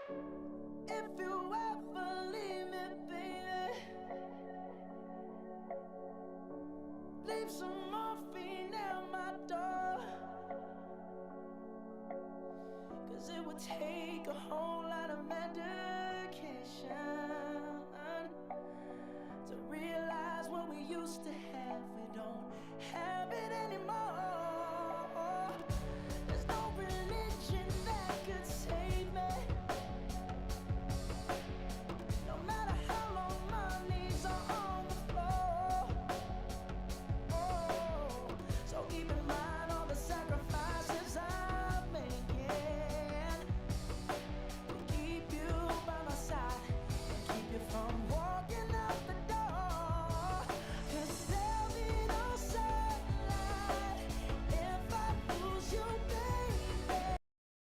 If you ever leave me, baby, leave some morphine at my door. 'Cause it would take a whole lot of medication